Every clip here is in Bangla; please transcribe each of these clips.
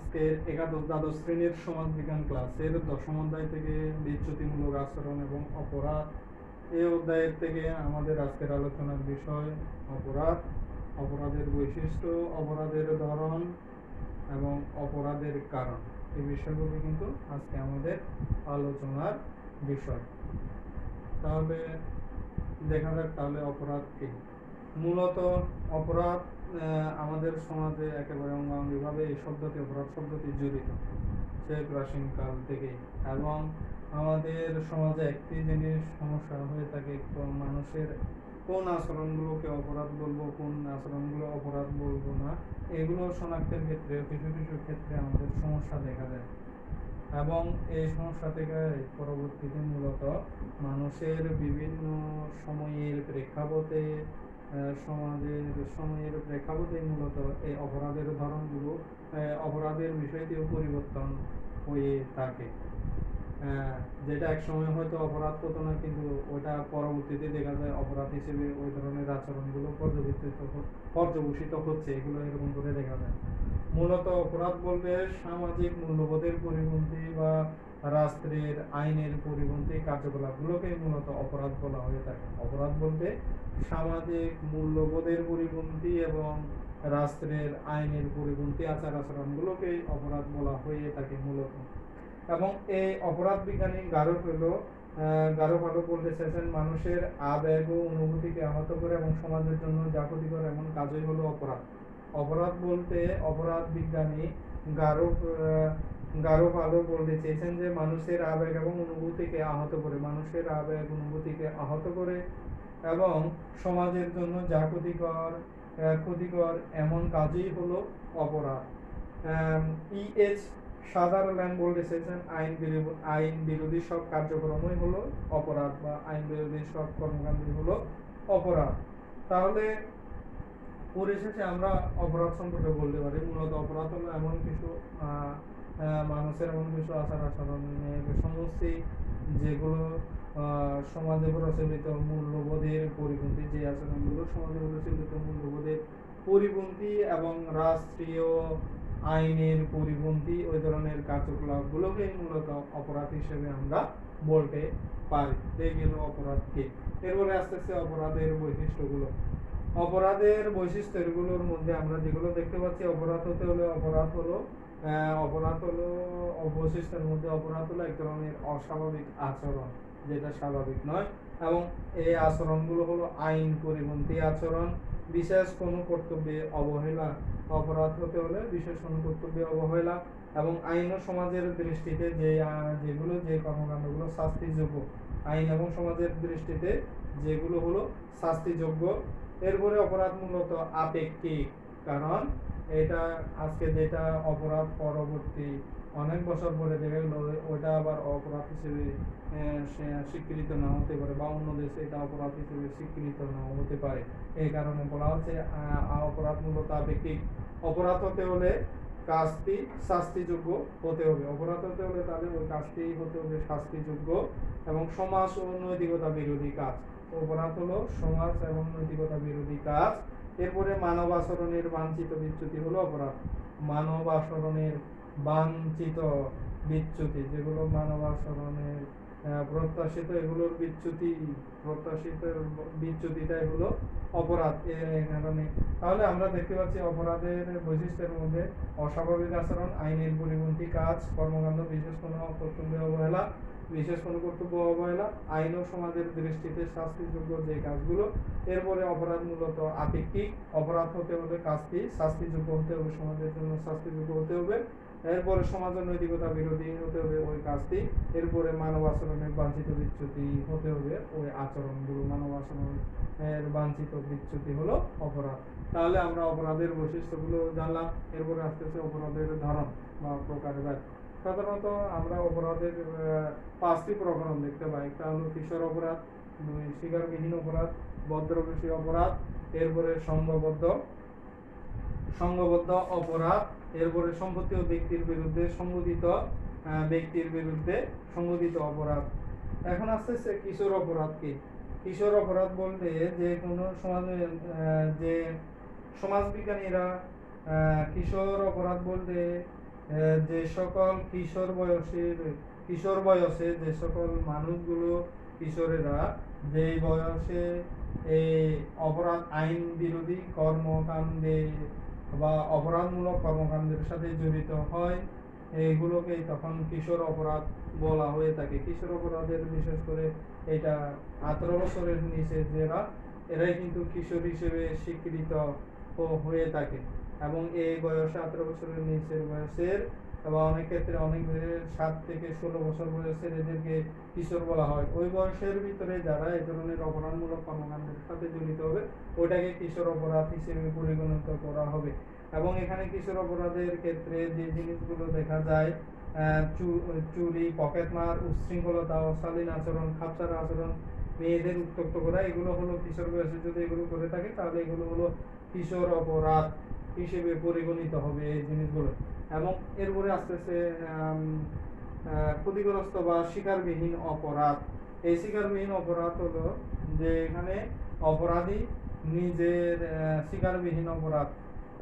আজকে একাদশ দ্বাদশ শ্রেণীর সমাজবিজ্ঞান ক্লাসের দশম অধ্যায় থেকে বিচ্যুতিমূলক আচরণ এবং অপরাধ এই অধ্যায়ের থেকে আমাদের আজকের আলোচনার বিষয় অপরাধ, অপরাধের বৈশিষ্ট্য, অপরাধের ধরন এবং অপরাধের কারণ। এই বিষয়গুলো কিন্তু আজকে আমাদের আলোচনার বিষয়। তাহলে দেখা যাক তাহলে অপরাধ কি। মূলত অপরাধ আমাদের সমাজে একেবারে অঙ্গাঙ্গিভাবে এই শব্দটি, অপরাধ শব্দটি জড়িত সেই প্রাচীন কাল থেকেই। এবং আমাদের সমাজে একটি জিনিস সমস্যা হয়ে থাকে, মানুষের কোন আচরণগুলোকে অপরাধ বলবো, কোন আচরণগুলো অপরাধ বলবো না, এগুলো শনাক্তের ক্ষেত্রে কিছু কিছু ক্ষেত্রে আমাদের সমস্যা দেখা যায়। এবং এই সমস্যা থেকে পরবর্তীতে মূলত মানুষের বিভিন্ন সময়ের প্রেক্ষাপটে সময়ের প্রেক্ষাপটে মূলত এই অপরাধের ধরনগুলো, অপরাধের বিষয়টিও পরিবর্তন হয়ে থাকে। যেটা এক সময় হয়তো অপরাধ হতো না, কিন্তু ওটা পরবর্তীতে দেখা যায় অপরাধ হিসেবে ওই ধরনের আচরণগুলো পর্যবসিত হচ্ছে, এগুলো এরকম করে দেখা যায়। মূলত অপরাধ বলতে সামাজিক মূল্যবোধের পরিপন্থী বা রাষ্ট্রের আইনের পরিপন্থী কার্যকলাপগুলোকে মূলত অপরাধ বলা হয়ে থাকে। অপরাধ বলতে সামাজিক মূল্যবোধের পরিপন্থী এবং রাষ্ট্রের আইনের পরিপন্থী আচার আচরণগুলোকে অপরাধ বলা হয়ে থাকে মূলত। এবং এই অপরাধ বিজ্ঞানী গারো ভালো বলতে চাইছেন মানুষের আবেগ ও অনুভূতিকে আহত করে এবং সমাজের জন্য যা ক্ষতিকর এমন কাজই হলো অপরাধ। অপরাধ বলতে অপরাধ বিজ্ঞানী গারো ভালো বলতে চেয়েছেন যে মানুষের আবেগ এবং অনুভূতিকে আহত করে, মানুষের আবেগ অনুভূতিকে আহত করে এবং সমাজের জন্য যা ক্ষতিকর এমন কাজই হলো অপরাধ। ইএইচ সাদারল্যান্ড বলতে চেয়েছেন আইন বিরোধী সব কার্যক্রমই হলো অপরাধ বা আইন বিরোধী সব কর্মকাণ্ডই হলো অপরাধ। তাহলে পরিশেষে আমরা অপরাধ সম্পর্কে বলতে পারি মূলত অপরাধ হলো এমন কিছু মানুষের এমন কিছু আচার আচরণের সমষ্টি যেগুলো সমাজে প্রচলিত মূল্যবোধের পরিপন্থী, যে আচরণগুলো সমাজে প্রচলিত মূল্যবোধের পরিপন্থী এবং রাষ্ট্রীয় আইনের পরিপন্থী ওই ধরনের কার্যকলাপগুলোকে মূলত অপরাধ হিসেবে আমরা বলতে পারি। এই গেল অপরাধ কি। এরপরে আস্তে আস্তে অপরাধের বৈশিষ্ট্যগুলো। অপরাধের বৈশিষ্ট্যগুলোর মধ্যে আমরা যেগুলো দেখতে পাচ্ছি, অপরাধ হলো বৈশিষ্ট্যের মধ্যে অপরাধ হলো এক ধরনের অস্বাভাবিক আচরণ যেটা স্বাভাবিক নয়, এবং এই আচরণগুলো হলো আইন পরিপন্থী আচরণ। বিশেষ কোনো কর্তব্যে অবহেলা, অপরাধ হতে হলে বিশেষ কোনো কর্তব্যে অবহেলা এবং আইন ও সমাজের দৃষ্টিতে যে কর্মকাণ্ডগুলো শাস্তিযোগ্য, আইন এবং সমাজের দৃষ্টিতে যেগুলো হলো শাস্তিযোগ্য। এরপরে অপরাধ মূলত আপেক্ষিক, কারণ এটা আজকে যেটা অপরাধ পরবর্তী অনেক বছর পরে দেখা গেল ওটা আবার অপরাধ হিসেবে স্বীকৃত না হতে পারে, বা অন্য দেশে এটা অপরাধ হিসেবে স্বীকৃত না হতে পারে। এই কারণে বলা হচ্ছে অপরাধ মূলত আপেক্ষিক। অপরাধ হতে হলে কাজটি শাস্তিযোগ্য হতে হবে, অপরাধ হতে হলে তাহলে ওই কাজটি হতে হবে শাস্তিযোগ্য এবং সমাজ ও নৈতিকতা বিরোধী কাজ। অপরাধ হলো সমাজ এবং নৈতিকতা বিরোধী কাজ। এরপরে মানব আচরণের বাঞ্ছিত বিচ্যুতি হলো অপরাধ। মানব আচরণের বাঞ্ছিত বিচ্যুতি, যেগুলো মানব আচরণের প্রত্যাশিত, এগুলোর বিচ্যুতিটাই হলো অপরাধ। এই কারণে তাহলে আমরা দেখতে পাচ্ছি অপরাধের বৈশিষ্ট্যের মধ্যে অস্বাভাবিক আচরণ, আইনের পরিপন্থী কাজ, কর্মকাণ্ড, বিশেষ কোনো কর্তব্য অবহেলা, আইন ও সমাজের দৃষ্টিতে শাস্তিযোগ্য যে কাজগুলো। এরপরে অপরাধ মূলত আপেক্ষিক, অপরাধ হতে হলে কাজটি শাস্তিযোগ্য হতে হবে, সমাজের জন্য শাস্তিযোগ্য হতে হবে। এরপরে সমাজ ও নৈতিকতা বিরোধী হতে হবে ওই কাজটি। এরপরে মানব আচরণের বাঞ্ছিত বিচ্যুতি হতে হবে ওই আচরণগুলো, মানব আচরণের বাঞ্ছিত বিচ্যুতি হলো অপরাধ। তাহলে আমরা অপরাধের বৈশিষ্ট্যগুলো জানলাম। এরপরে আস্তে আস্তে অপরাধের ধরন বা প্রকারভেদ। সাধারণত আমরা অপরাধের 5টি প্রকরণ দেখতে পাই। একটা হলো কিশোর অপরাধ, 2 স্বীকারবিহীন অপরাধ, ভদ্রবেশী অপরাধ, এরপরে সংঘবদ্ধ অপরাধ, এরপরে সম্পত্তি ও ব্যক্তির বিরুদ্ধে সংঘটিত অপরাধ। এখন আসছে কিশোর অপরাধ কি। কিশোর অপরাধ বলতে যে কোনো সমাজে যে সমাজবিজ্ঞানীরা কিশোর অপরাধ বলতে যে সকল কিশোর বয়সে যে সকল মানুষগুলো, কিশোরেরা যে বয়সে এই অপরাধ আইন বিরোধী কর্মকাণ্ডে বা অপরাধমূলক কর্মকাণ্ডের সাথে জড়িত হয়, এইগুলোকেই তখন কিশোর অপরাধ বলা হয়ে থাকে। কিশোর অপরাধের বিশেষ করে এটা 18 বছরের নিচে যারা, এরাই কিন্তু কিশোর হিসেবে স্বীকৃত হয়ে থাকে। এবং এই বয়সে 18 বছরের নিচের বয়সের বা অনেক ক্ষেত্রে 7 থেকে 16 বছর বয়সের এদেরকে কিশোর বলা হয়। ওই বয়সের ভিতরে যারা এই ধরনের অপরাধমূলক কর্মকাণ্ডের সাথে জড়িত হবে, ওটাকে কিশোর অপরাধ হিসেবে পরিগণিত করা হবে। এবং এখানে কিশোর অপরাধের ক্ষেত্রে যে জিনিসগুলো দেখা যায়, চুরি, পকেটমার, উচ্ছৃঙ্খলতা, অশালীন আচরণ, খাপছাড়া আচরণ, মেয়েদের উত্ত্যক্ত করা, এগুলো হলো কিশোর বয়সে যদি এগুলো করে থাকে তাহলে এগুলো হলো কিশোর অপরাধ হিসেবে পরিগণিত হবে এই জিনিসগুলো। এবং এরপরে আস্তে আস্তে ক্ষতিগ্রস্ত বা শিকারবিহীন অপরাধ। এই শিকারবিহীন অপরাধ হলো যে এখানে অপরাধী নিজের শিকারবিহীন অপরাধ,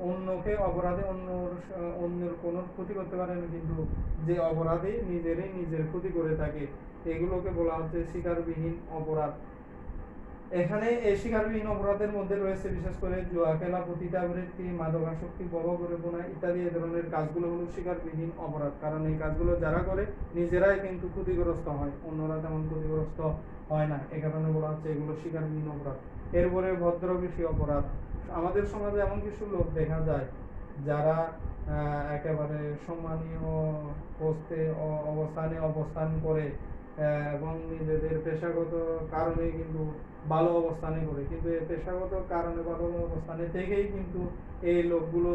অন্যকে অপরাধী অন্যের কোনো ক্ষতি করতে পারে না, কিন্তু যে অপরাধী নিজের ক্ষতি করে থাকে, এগুলোকে বলা হচ্ছে শিকারবিহীন অপরাধ। এখানে এই শিকারবিহীন অপরাধের মধ্যে রয়েছে বিশেষ করে জুয়া খেলা, পতিতাবৃত্তি, মাদকাসক্তি, বলপরিবনা ইত্যাদি। এই ধরনের কাজগুলো হলো শিকারবিহীন অপরাধ, কারণ এই কাজগুলো যারা করে নিজেরাই কিন্তু ক্ষতিগ্রস্ত হয়, অন্যরা তেমন ক্ষতিগ্রস্ত হয় না, এ কারণে বলা হচ্ছে এগুলো শিকারবিহীন অপরাধ। এরপরে ভদ্রবেশী অপরাধ। আমাদের সমাজে এমন কিছু লোক দেখা যায় যারা একেবারে সম্মানীয় পোস্টে অবস্থানে অবস্থান করে এবং নিজেদের পেশাগত কারণে কিন্তু ভালো অবস্থানে করে, কিন্তু এই পেশাগত কারণে ভালো অবস্থানে থেকেই কিন্তু এই লোকগুলো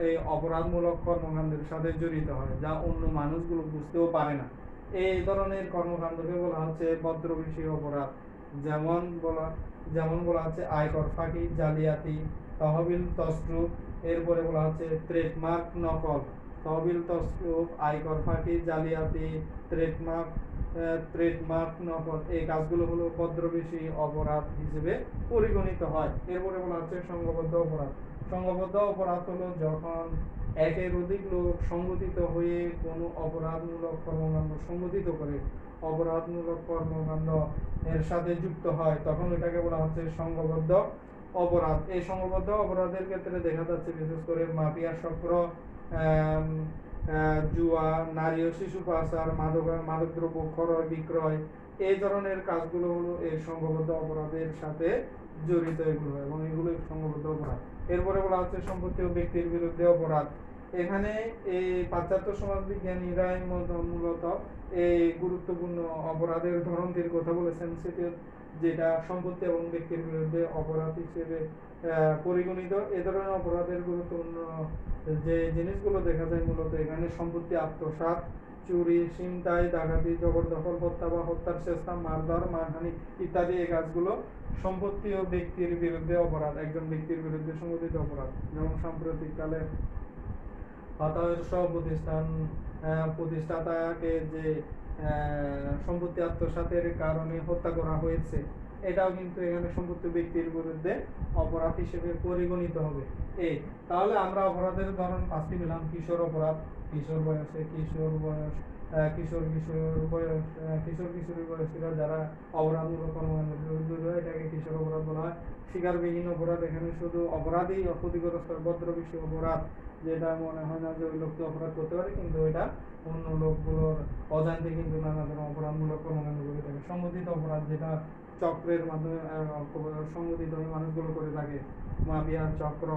এই অপরাধমূলক কর্মকাণ্ডের সাথে জড়িত হয়, যা অন্য মানুষগুলো বুঝতেও পারে না। এই ধরনের কর্মকাণ্ডকে বলা হচ্ছে ভদ্রবেশী অপরাধ। যেমন বলা হচ্ছে আয়কর ফাঁকি, জালিয়াতি, তহবিল তছরূপ। এরপরে বলা হচ্ছে ট্রেডমার্ক নকল। তহবিল তছরূপ, আয়কর ফাঁকি, জালিয়াতি, ট্রেডমার্ক নকল, এই কাজগুলো হলো ভদ্রবেশী অপরাধ হিসেবে পরিগণিত হয়। এরপরে বলা হচ্ছে সংঘবদ্ধ অপরাধ। সংঘবদ্ধ অপরাধ হলো যখন একের অধিক লোক সংগঠিত হয়ে কোনো অপরাধমূলক কর্মকাণ্ড সংগঠিত করে, অপরাধমূলক কর্মকাণ্ড এর সাথে যুক্ত হয়, তখন এটাকে বলা হচ্ছে সংঘবদ্ধ অপরাধ। এই সংঘবদ্ধ অপরাধের ক্ষেত্রে দেখা যাচ্ছে বিশেষ করে মাফিয়া চক্র, জুয়া, নারী ও শিশু পাচার, মাদকদ্রব্য ক্রয় বিক্রয়, এই ধরনের কাজগুলো হলো এই সংঘবদ্ধ অপরাধের সাথে জড়িত এগুলো, এবং এগুলো সংঘবদ্ধ অপরাধ। এরপরে বলা হচ্ছে সম্পত্তি ও ব্যক্তির বিরুদ্ধে অপরাধ। এখানে এই পাশ্চাত্য সমাজবিজ্ঞানীরাই মূলত এই গুরুত্বপূর্ণ অপরাধের ধরনটির কথা বলেছেন, সেটি যেটা সম্পত্তি এবং ব্যক্তির বিরুদ্ধে অপরাধ হিসেবে পরিগণিত। এ ধরনের অপরাধের গুরুত্বপূর্ণ যে জিনিসগুলো দেখা যায় মূলত এখানে সম্পত্তি আত্মসাৎ, চুরি, ছিনতাই, ডাকাতি, জবরদখল, হত্যা বা হত্যার চেষ্টা, মারধর, মানহানি ইত্যাদি। এই কাজগুলো সম্পত্তি ও ব্যক্তির বিরুদ্ধে অপরাধ, একজন ব্যক্তির বিরুদ্ধে সংঘটিত অপরাধ। যেমন সাম্প্রতিককালে হতাহত সহ প্রতিষ্ঠাতাকে যে সম্পত্তি আত্মসাতের কারণে হত্যা করা হয়েছে, এটাও কিন্তু এখানে সম্পত্তি ব্যক্তির বিরুদ্ধে অপরাধ হিসেবে পরিগণিত হবে। তাহলে আমরা অপরাধের ধরন 5টি পেলাম। কিশোর অপরাধ, কিশোর কিশোরী বয়সীরা যারা অপরাধমূলক কর্মকাণ্ডে জড়িত হয়, এটাকে কিশোর অপরাধ বলা হয়। শিকারবিহীন অপরাধ, এখানে শুধু অপরাধী ক্ষতিগ্রস্ত। ভদ্রবেশী অপরাধ, যেটা মনে হয় না যে ওই লোকটি অপরাধ করতে পারে, কিন্তু এটা অন্য লোকগুলোর অজান্তে কিন্তু নানা ধরনের অপরাধমূলক কর্মকাণ্ড করে থাকে। সংগঠিত অপরাধ, যেটা চক্রের মাধ্যমে সংগঠিত হয়ে মানুষগুলো করে থাকে, মাফিয়া চক্র।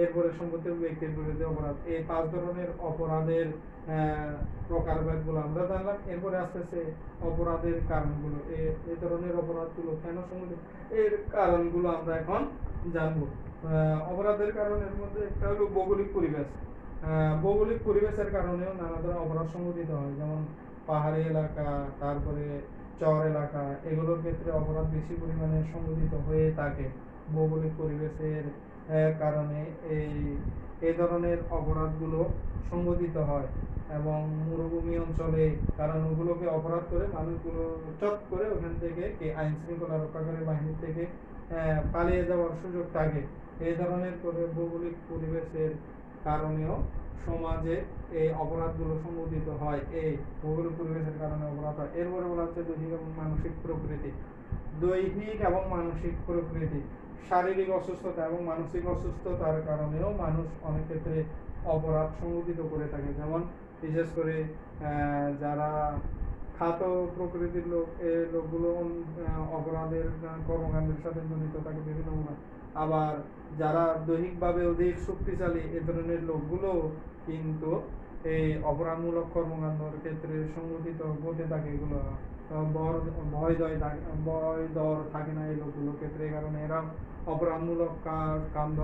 এরপরে সম্পত্তি ব্যক্তির বিরুদ্ধে অপরাধ। এই 5 ধরনের অপরাধের প্রকারভেদগুলো আমরা জানলাম। এরপরে আস্তে আস্তে অপরাধের কারণগুলো, এই ধরনের অপরাধগুলো কেন সংগঠিত, এর কারণগুলো আমরা এখন জানবো। অপরাধের কারণের মধ্যে একটা হলো ভৌগোলিক পরিবেশ। ভৌগোলিক পরিবেশের কারণেও নানা ধরনের অপরাধ সংঘটিত হয়, যেমন পাহাড়ি এলাকা, তারপরে চর এলাকা, এগুলোর ক্ষেত্রে অপরাধ বেশি পরিমাণে সংঘটিত হয়ে থাকে। ভৌগোলিক পরিবেশের কারণে এই ধরনের অপরাধগুলো সংঘটিত হয়। এবং মরুভূমি অঞ্চলে, কারণ ওগুলোকে অপরাধ করে মানুষগুলো চট করে ওখান থেকে আইন শৃঙ্খলা রক্ষাকারী বাহিনী থেকে পালিয়ে যাওয়ার সুযোগ থাকে। এই ধরনের করে ভৌগোলিক পরিবেশের কারণেও সমাজে এই অপরাধগুলো সংঘটিত হয়, এই ভৌগোলিক পরিবেশের কারণে অপরাধ হয়। এরপরে বলা হচ্ছে দৈহিক এবং মানসিক প্রকৃতি। দৈহিক এবং মানসিক প্রকৃতি, শারীরিক অসুস্থতা এবং মানসিক অসুস্থতার কারণেও মানুষ অনেক ক্ষেত্রে অপরাধ সংঘটিত করে থাকে। যেমন বিশেষ করে যারা খাত প্রকৃতির লোক, এই লোকগুলো অপরাধের কর্মকাণ্ডের সাথে জড়িত থাকে বিভিন্ন। আবার যারা দৈহিকভাবে অধিক শক্তিশালী, এ ধরনের লোকগুলো কিন্তু এই অপরাধমূলক কর্মকাণ্ডের ক্ষেত্রে সংঘটিত হতে থাকে। এগুলো ভয় দর থাকে না এই লোকগুলোর ক্ষেত্রে, এই কারণে এরা অপরাধমূলক কাণ্ড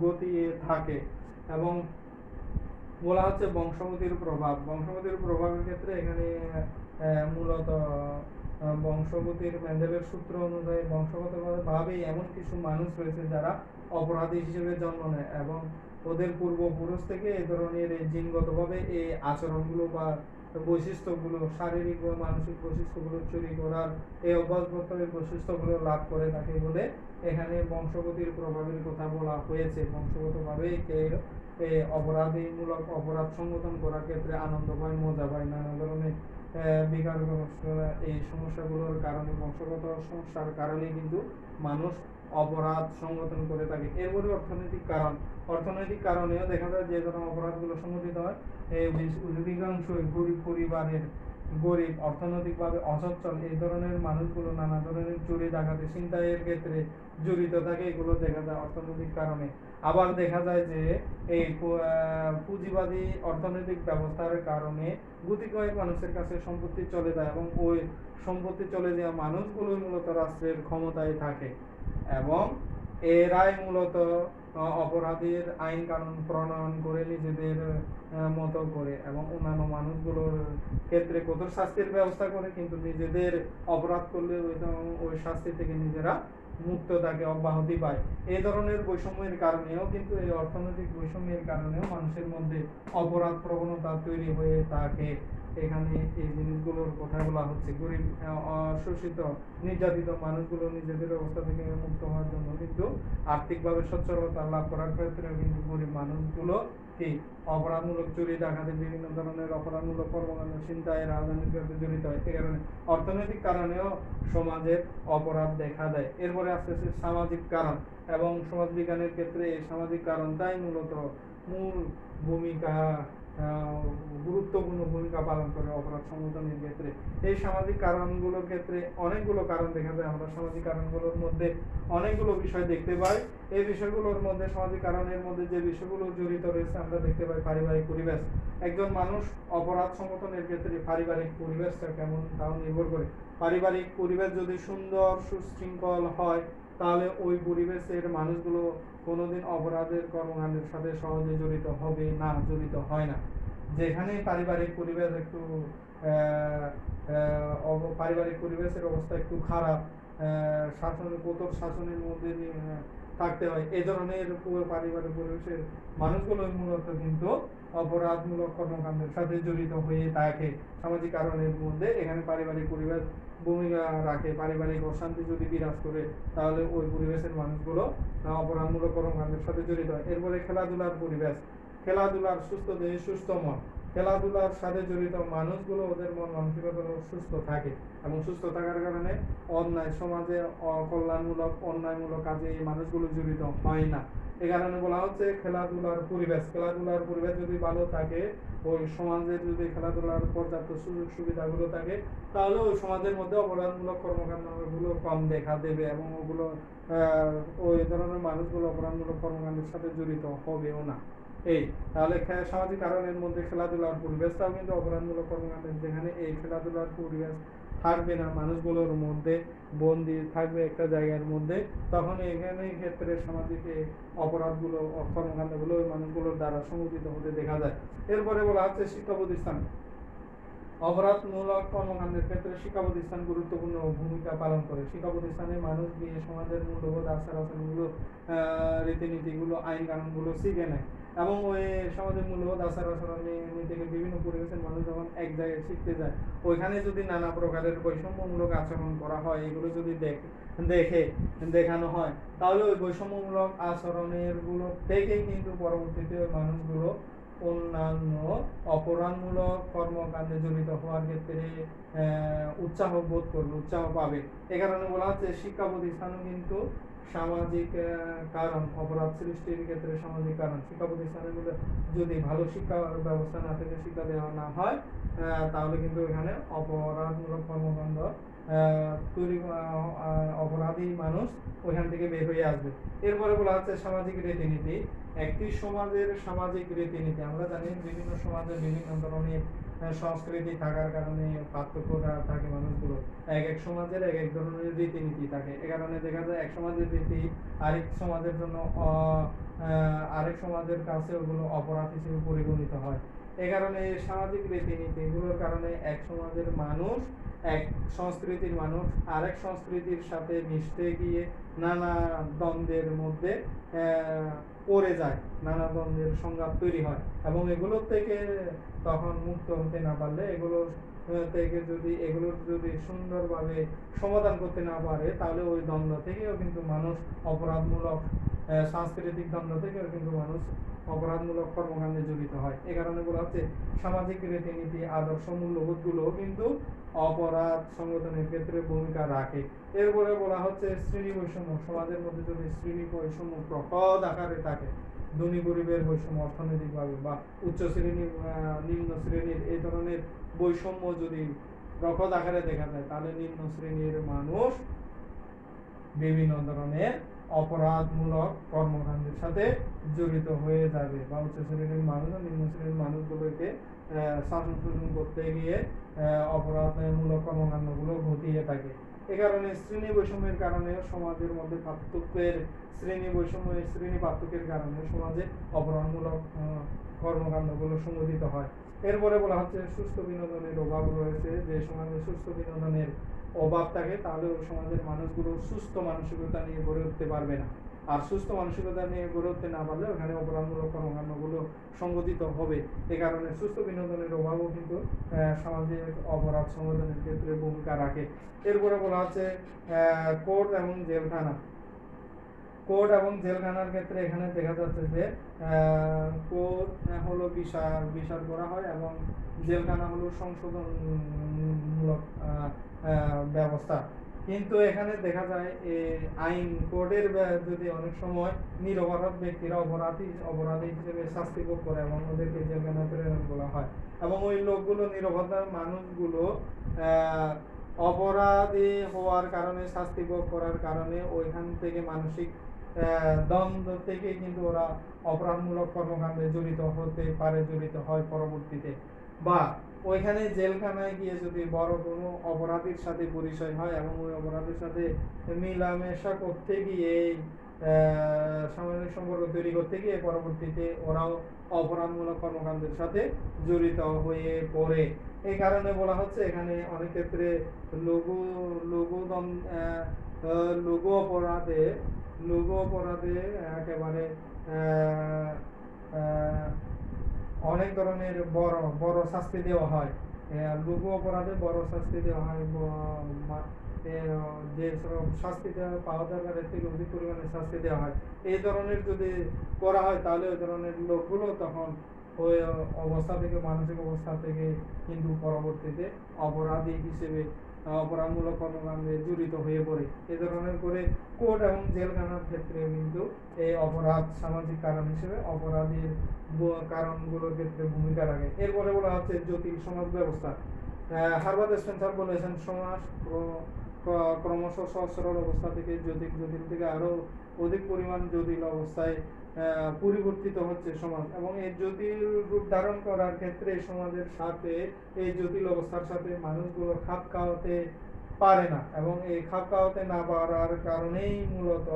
গতিয়ে থাকে। এবং বলা হচ্ছে বংশগতির প্রভাব। বংশগতির প্রভাবের ক্ষেত্রে এখানে মূলত বংশগতির মেন্ডেলের সূত্র অনুযায়ী বংশগতভাবেই এমন কিছু মানুষ রয়েছে যারা অপরাধী হিসেবে জন্ম নেয় এবং ওদের পূর্বপুরুষ থেকে এ ধরনের জিনগতভাবে এই আচরণগুলো বা বৈশিষ্ট্যগুলো, শারীরিক ও মানসিক বৈশিষ্ট্যগুলো চুরি করার এই অভ্যাসগত বৈশিষ্ট্যগুলো লাভ করে থাকে বলে এখানে বংশগতির প্রভাবের কথা বলা হয়েছে। বংশগতভাবে অপরাধীমূলক অপরাধ সংগঠন করার ক্ষেত্রে আনন্দ পায়, মজা পায়, নানা ধরনের বিকার এই সমস্যাগুলোর কারণে, বংশগত সমস্যার কারণে কিন্তু মানুষ অপরাধ সংগঠন করে থাকে। এরপরে অর্থনৈতিক কারণ। অর্থনৈতিক কারণেও দেখা যায় যে ধরনের অপরাধগুলো সংঘটিত হয়, এই অধিকাংশই গরিব পরিবারের, গরিব অর্থনৈতিকভাবে অসচ্ছল এই ধরনের মানুষগুলো নানা ধরনের চুরি ডাকাতি ছিনতাইয়ের ক্ষেত্রে জড়িত থাকে। এগুলো দেখা যায় অর্থনৈতিক কারণে। আবার দেখা যায় যে এই পুঁজিবাদী অর্থনৈতিক ব্যবস্থার কারণে গুটি কয়েক মানুষের কাছে সম্পত্তি চলে যায় এবং ওই সম্পত্তি চলে যাওয়া মানুষগুলোই মূলত রাষ্ট্রের ক্ষমতায় থাকে এবং এরাই মূলত অপরাধীর আইন কানুন প্রণয়ন করে নিজেদের মতো করে এবং অন্যান্য মানুষগুলোর ক্ষেত্রে কঠোর শাস্তির ব্যবস্থা করে, কিন্তু নিজেদের অপরাধ করলে ওই শাস্তি থেকে নিজেরা মুক্ত থাকে, অব্যাহতি পায়। এই ধরনের বৈষম্যের কারণেও কিন্তু, এই অর্থনৈতিক বৈষম্যের কারণেও মানুষের মধ্যে অপরাধ প্রবণতা তৈরি হয়ে থাকে। এখানে এই জিনিসগুলোর কথা বলা হচ্ছে। গরিব শোষিত নির্যাতিত মানুষগুলো নিজেদের অবস্থা থেকে মুক্ত হওয়ার জন্য কিন্তু আর্থিকভাবে সচ্ছলতা লাভ করার ক্ষেত্রে কিন্তু গরিব মানুষগুলো কি অপরাধমূলক চুরি ডাকাতি বিভিন্ন ধরনের অপরাধমূলক কর্মকাণ্ড ছিনতাই রাজধানীর সাথে জড়িত হয়। এই কারণে অর্থনৈতিক কারণেও সমাজের অপরাধ দেখা দেয়। এরপরে আসতেছে সামাজিক কারণ এবং সমাজবিজ্ঞানের ক্ষেত্রে এই সামাজিক কারণটাই মূলত মূল ভূমিকা, গুরুত্বপূর্ণ ভূমিকা পালন করে অপরাধ সংগঠনের ক্ষেত্রে। এই সামাজিক কারণগুলোর ক্ষেত্রে অনেকগুলো কারণ দেখা যায়। আমরা সামাজিক কারণগুলোর মধ্যে অনেকগুলো বিষয় দেখতে পাই। এই বিষয়গুলোর মধ্যে, সামাজিক কারণের মধ্যে যে বিষয়গুলো জড়িত রয়েছে আমরা দেখতে পাই পারিবারিক পরিবেশ। একজন মানুষ অপরাধ সংগঠনের ক্ষেত্রে পারিবারিক পরিবেশটা কেমন তাও নির্ভর করে। পারিবারিক পরিবেশ যদি সুন্দর সুশৃঙ্খল হয় তাহলে ওই পরিবেশের মানুষগুলো কোনোদিন অপরাধের কর্মকাণ্ডের সাথে সহজে জড়িত হবে না, জড়িত হয় না। যেখানে পারিবারিক পরিবেশ একটু পারিবারিক পরিবেশের অবস্থা একটু খারাপ, কঠোর শাসনের মধ্যে থাকতে হয়, এই ধরনের পারিবারিক পরিবেশের মানুষগুলো মূলত কিন্তু অপরাধমূলক কর্মকাণ্ডের সাথে জড়িত হয়ে থাকে। সামাজিক কারণের মধ্যে এখানে পারিবারিক পরিবেশ ভূমিকা রাখে। পারিবারিক অশান্তি যদি বিরাজ করে তাহলে ওই পরিবেশের মানুষগুলো অপরাধমূলক কর্মকাণ্ডের সাথে জড়িত হয়। এরপরে খেলাধুলার পরিবেশ। খেলাধুলার সুস্থ দেহে সুস্থ মন। খেলাধুলার সাথে জড়িত মানুষগুলো ওদের মন মানসিকতা সুস্থ থাকে এবং সুস্থ থাকার কারণে অন্যায় সমাজে অকল্যাণমূলক অন্যায়মূলক কাজে এই মানুষগুলো জড়িত হয় না। এ কারণে বলা হচ্ছে খেলাধুলার পরিবেশ। খেলাধুলার পরিবেশ যদি ভালো থাকে, ওই সমাজের যদি খেলাধুলার পর্যাপ্ত সুযোগ সুবিধাগুলো থাকে তাহলে ওই সমাজের মধ্যে অপরাধমূলক কর্মকাণ্ডগুলো কম দেখা দেবে এবং ওগুলো ওই ধরনের মানুষগুলো অপরাধমূলক কর্মকাণ্ডের সাথে জড়িত হবেও না। এই তাহলে সামাজিক কারণের মধ্যে খেলাধুলার পরিবেশটাও কিন্তু অপরাধমূলক কর্মকাণ্ডের, যেখানে এই খেলাধুলার পরিবেশ থাকবে না, মানুষগুলোর মধ্যে বন্দি থাকবে একটা জায়গার মধ্যে, তখন এখানে ক্ষেত্রে সামাজিক অপরাধগুলো কর্মকাণ্ডগুলো ওই মানুষগুলোর দ্বারা সংঘটিত হতে দেখা যায়। এরপরে বলা হচ্ছে শিক্ষা প্রতিষ্ঠান। অপরাধমূলক কর্মকাণ্ডের ক্ষেত্রে শিক্ষা প্রতিষ্ঠান গুরুত্বপূর্ণ ভূমিকা পালন করে। শিক্ষা প্রতিষ্ঠানে মানুষ গিয়ে সমাজের মূল্যবোধ আচার আচরণগুলো, রীতিনীতিগুলো, আইন কানুনগুলো শিখে নেয় এবং ওই সমাজের মূল্যবোধ আচার আচরণ থেকে বিভিন্ন পরিবেশের মানুষ যখন এক জায়গায় শিখতে যায়, ওইখানে যদি নানা প্রকারের বৈষম্যমূলক আচরণ করা হয়, এগুলো যদি দেখানো হয় তাহলে ওই বৈষম্যমূলক আচরণের গুলো থেকেই কিন্তু পরবর্তীতে ওই মানুষগুলো অন্যান্য অপরাধমূলক কর্মকাণ্ডে জড়িত হওয়ার ক্ষেত্রে উৎসাহ বোধ করবে, উৎসাহ পাবে। এ কারণে বলা হচ্ছে শিক্ষা প্রতিষ্ঠানও কিন্তু সামাজিক কারণ, অপরাধ সৃষ্টির ক্ষেত্রে সামাজিক কারণ। শিক্ষা প্রতিষ্ঠানগুলো যদি ভালো শিক্ষা ব্যবস্থা না থেকে শিক্ষা দেওয়া না হয়, তাহলে কিন্তু এখানে অপরাধমূলক কর্মকাণ্ড তৈরি, অপরাধী মানুষ ওইখান থেকে বের হয়ে আসবে। এরপরে বলা হচ্ছে সামাজিক রীতিনীতি। একটি সমাজের সামাজিক রীতিনীতি, আমরা জানি বিভিন্ন সমাজে বিভিন্ন ধরনের সংস্কৃতি থাকার কারণে পার্থক্য থাকে মানুষগুলো, এক এক সমাজের এক এক ধরনের রীতিনীতি থাকে। এ কারণে দেখা যায় এক সমাজের রীতি আরেক সমাজের জন্য আরেক সমাজের কাছে ওগুলো অপরাধ হিসেবে পরিগণিত হয়। এ কারণে সামাজিক রীতিনীতিগুলোর কারণে এক সমাজের মানুষ, এক সংস্কৃতির মানুষ আরেক সংস্কৃতির সাথে মিশতে গিয়ে নানা দ্বন্দ্বের মধ্যে পড়ে যায়, নানা দ্বন্দ্বের সংঘাত তৈরি হয়, এবং এগুলোর থেকে তখন মুক্ত হতে না পারলে, এগুলোর থেকে এগুলোর যদি সুন্দরভাবে সমাধান করতে না পারে, তাহলে ওই দ্বন্দ্ব থেকেও কিন্তু মানুষ অপরাধমূলক, সাংস্কৃতিক দ্বন্দ্ব থেকেও কিন্তু মানুষ অপরাধমূলক কর্মকাণ্ডে জড়িত হয়। এ কারণে বলা হচ্ছে সামাজিক রীতিনীতি, আদর্শ, মূল্যবোধগুলো কিন্তু অপরাধ সংগঠনের ক্ষেত্রে ভূমিকা রাখে। এরপরে বলা হচ্ছে শ্রেণী বৈষম্য। সমাজের মধ্যে যদি শ্রেণী বৈষম্য প্রখর আকারে থাকে, ধনী গরিবের বৈষম্য অর্থনৈতিকভাবে, বা উচ্চ শ্রেণী নিম্ন শ্রেণীর এই ধরনের বৈষম্য যদি প্রখর আকারে দেখা যায়, তাহলে নিম্ন শ্রেণীর মানুষ বিভিন্ন ধরনের অপরাধমূলক কর্মকাণ্ডের সাথে জড়িত হয়ে যাবে, বা উচ্চ শ্রেণীর মানুষ নিম্ন শ্রেণীর মানুষগুলোকে শাসন শোষণ করতে গিয়ে অপরাধমূলক কর্মকাণ্ডগুলো ঘটিয়ে থাকে। এ কারণে শ্রেণী বৈষম্যের কারণে সমাজের মধ্যে পার্থক্যের, শ্রেণী বৈষম্য, শ্রেণী পার্থক্যের কারণে সমাজে অপরাধমূলক কর্মকাণ্ডগুলো সংঘটিত হয়। এরপরে বলা হচ্ছে সুস্থ বিনোদনের অভাব রয়েছে। যে সমাজে সুস্থ বিনোদনের অভাব থাকে, তাহলে ওই সমাজের মানুষগুলো সুস্থ মানসিকতা নিয়ে গড়ে উঠতে পারবে না। আর সুস্থ মানসিকতা নিয়ে গড়ে উঠতে না পারলে ওখানে অপরাধমূলক কর্মকাণ্ডগুলো সংঘটিত হবে। এ কারণে সুস্থ বিনোদনের অভাবও কিন্তু সামাজিক অপরাধ সংগঠনের ক্ষেত্রে ভূমিকা রাখে। এরপরে বলা হচ্ছে কোর্ট এবং জেলখানা। কোর্ট এবং জেলখানার ক্ষেত্রে এখানে দেখা যাচ্ছে যে কোর্ট হলো বিচার করা হয়, এবং জেলখানা হলো সংশোধনমূলক ব্যবস্থা। কিন্তু এখানে দেখা যায় আইন কোর্টের যদি অনেক সময় নিরপরাধ ব্যক্তিরা অপরাধী হিসেবে শাস্তি ভোগ করে এবং ওদেরকে জেলখানা প্রেরণ করা হয়, এবং ওই লোকগুলো নিরপরাধ মানুষগুলো অপরাধী হওয়ার কারণে, শাস্তি ভোগ করার কারণে ওইখান থেকে মানসিক দ্বন্দ্ব থেকে কিন্তু ওরা অপরাধমূলক কর্মকাণ্ডে জড়িত হতে পারে, জড়িত হয় পরবর্তীতে। বা ওইখানে জেলখানায় গিয়ে যদি বড় কোনো অপরাধীর সাথে পরিচয় হয় এবং ওই অপরাধীর সাথে মিলামেশা করতে গিয়ে, সামাজিক সম্পর্ক তৈরি করতে গিয়ে পরবর্তীতে ওরাও অপরাধমূলক কর্মকাণ্ডের সাথে জড়িত হয়ে পড়ে। এই কারণে বলা হচ্ছে এখানে অনেক ক্ষেত্রে লঘু অপরাধে একেবারে অনেক ধরনের বড় বড় শাস্তি দেওয়া হয়। লঘু অপরাধে বড় শাস্তি দেওয়া হয়, যে শাস্তি পাওয়া দরকার এর থেকে অধিক পরিমাণে শাস্তি দেওয়া হয়। এই ধরনের যদি করা হয়, তাহলে ওই ধরনের লোকগুলো তখন ওই অবস্থা থেকে, মানসিক অবস্থা থেকে কিন্তু পরবর্তীতে অপরাধী হিসেবে অপরাধমূলক কর্মকাণ্ডে জড়িত হয়ে পড়ে। এ ধরনের করে কোর্ট এবং জেলখানার ক্ষেত্রে কিন্তু এই অপরাধ সামাজিক কারণ হিসেবে অপরাধীর কারণগুলোর ক্ষেত্রে ভূমিকা রাখে। এরপরে বলা হচ্ছে জটিল সমাজ ব্যবস্থা। হারবার্ট স্পেন্সার বলেছেন, সমাজ ক্রমশ সহজ সরল অবস্থা থেকে জটিল থেকে আরো অধিক পরিমাণ জটিল অবস্থায় পরিবর্তিত হচ্ছে সমাজ, এবং এই জটিল রূপ ধারণ করার ক্ষেত্রে সমাজের সাথে, এই জটিল অবস্থার সাথে মানুষগুলো খাপ খাওয়াতে পারে না, এবং এই খাপ খাওয়াতে না পারার কারণেই মূলত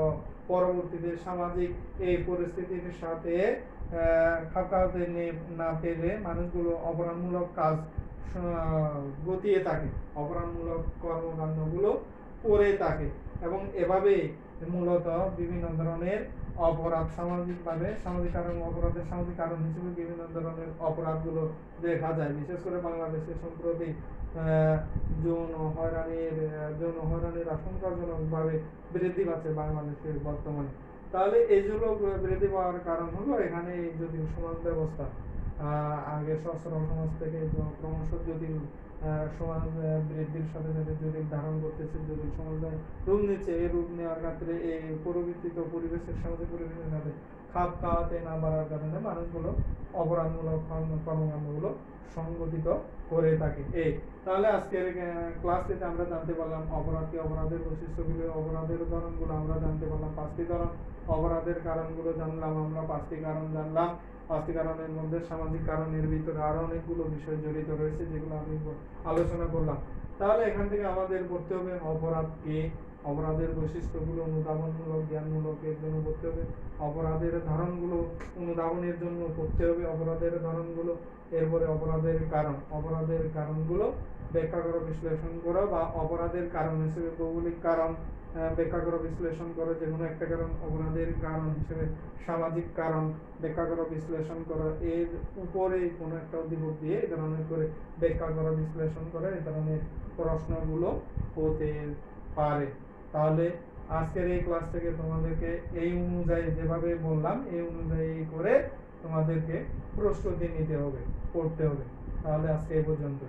পরবর্তীতে সামাজিক এই পরিস্থিতির সাথে খাপ খাওয়াতে না পেরে মানুষগুলো অপরাধমূলক কাজ গতিয়ে থাকে, অপরাধমূলক কর্মকাণ্ডগুলো করে থাকে, এবং এভাবে মূলত বিভিন্ন ধরনের অপরাধ সামাজিক কারণ, অপরাধের সামাজিক কারণ হিসেবে বিভিন্ন ধরনের অপরাধগুলো দেখা যায়। বিশেষ করে বাংলাদেশে সম্প্রতি যৌন হয়রানির আশঙ্কাজনকভাবে বৃদ্ধি পাচ্ছে বাংলাদেশের বর্তমানে। তাহলে এইগুলো বৃদ্ধি পাওয়ার কারণ হলো এখানে এই জটিল সমাজ ব্যবস্থা। আগে সশ্রম সমাজ থেকে ক্রমশ জটিল সমাজ বৃদ্ধির সাথে সাথে জটিল ধারণ করতেছে, জটিল সমাজে রূপ নিচ্ছে। এই রূপ নেওয়ার ক্ষেত্রে এই পরিবর্তিত পরিবেশের সাথে পরিবেশের সাথে খাপ খাওয়াতে না পারার কারণে মানুষগুলো অপরাধমূলক কর্মকাণ্ডগুলো সংগঠিত করে থাকে। তাহলে আজকের ক্লাসটিতে আমরা জানতে পারলাম অপরাধ কি, অপরাধের বৈশিষ্ট্যগুলো, অপরাধের ধরনগুলো আমরা জানতে পারলাম। 5টি ধরন অপরাধের কারণগুলো জানলাম আমরা, 5টি কারণ জানলাম। 5টি কারণের মধ্যে সামাজিক কারণের ভিতরে আরো অনেকগুলো বিষয় জড়িত রয়েছে যেগুলো আমি আলোচনা করলাম। তাহলে এখান থেকে আমাদের পড়তে হবে অপরাধ কি, অপরাধের বৈশিষ্ট্যগুলো অনুধাবনমূলক জ্ঞানমূলকের জন্য পড়তে হবে, অপরাধের ধরনগুলো অনুধাবনের জন্য পড়তে হবে অপরাধের ধরনগুলো, এরপরে অপরাধের কারণ, অপরাধের কারণগুলো ব্যাখ্যা করো বিশ্লেষণ করো, বা অপরাধের কারণ হিসেবে ভৌগোলিক কারণ ব্যাখ্যা করো বিশ্লেষণ করো, যে কোনো একটা কারণ। অপরাধের কারণ হিসেবে সামাজিক কারণ ব্যাখ্যা করো বিশ্লেষণ করো, এর উপরে কোনো একটা উদ্দীপক দিয়ে এই ধরনের করে ব্যাখ্যা করো বিশ্লেষণ করো, এই ধরনের প্রশ্নগুলো হতে পারে। তাহলে আজকের এই ক্লাস থেকে তোমাদেরকে এই অনুযায়ী যেভাবে বললাম এই অনুযায়ী করে তোমাদেরকে প্রস্তুতি নিতে হবে, পড়তে হবে। তাহলে আজকে এই পর্যন্ত।